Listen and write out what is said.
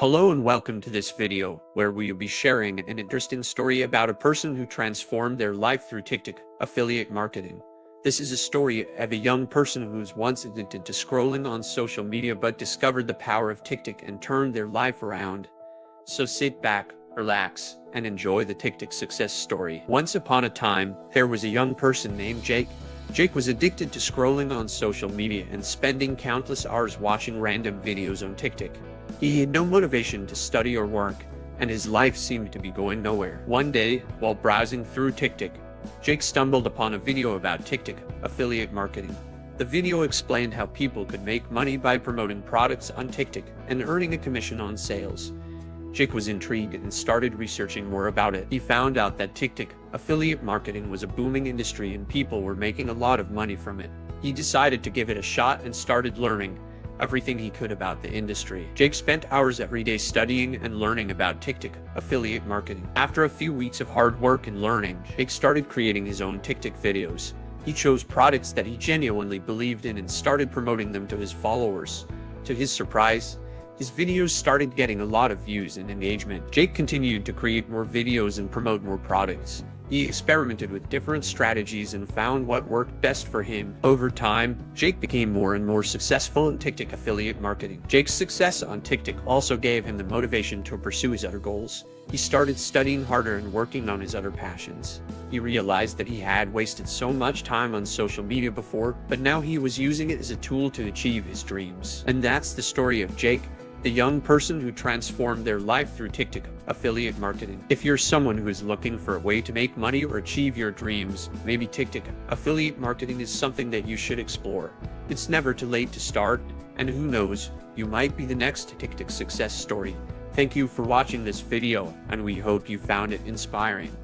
Hello and welcome to this video, where we will be sharing an interesting story about a person who transformed their life through TikTok affiliate marketing. This is a story of a young person who was once addicted to scrolling on social media but discovered the power of TikTok and turned their life around. So sit back, relax, and enjoy the TikTok success story. Once upon a time, there was a young person named Jake. Jake was addicted to scrolling on social media and spending countless hours watching random videos on TikTok. He had no motivation to study or work, and his life seemed to be going nowhere. One day, while browsing through TikTok, Jake stumbled upon a video about TikTok affiliate marketing. The video explained how people could make money by promoting products on TikTok and earning a commission on sales. Jake was intrigued and started researching more about it. He found out that TikTok affiliate marketing was a booming industry and people were making a lot of money from it. He decided to give it a shot and started learning everything he could about the industry. Jake spent hours every day studying and learning about TikTok affiliate marketing. After a few weeks of hard work and learning, Jake started creating his own TikTok videos. He chose products that he genuinely believed in and started promoting them to his followers. To his surprise, his videos started getting a lot of views and engagement. Jake continued to create more videos and promote more products. He experimented with different strategies and found what worked best for him. Over time, Jake became more and more successful in TikTok affiliate marketing. Jake's success on TikTok also gave him the motivation to pursue his other goals. He started studying harder and working on his other passions. He realized that he had wasted so much time on social media before, but now he was using it as a tool to achieve his dreams. And that's the story of Jake, the young person who transformed their life through TikTok affiliate marketing. If you're someone who is looking for a way to make money or achieve your dreams, maybe TikTok affiliate marketing is something that you should explore. It's never too late to start, and who knows, you might be the next TikTok success story. Thank you for watching this video, and we hope you found it inspiring.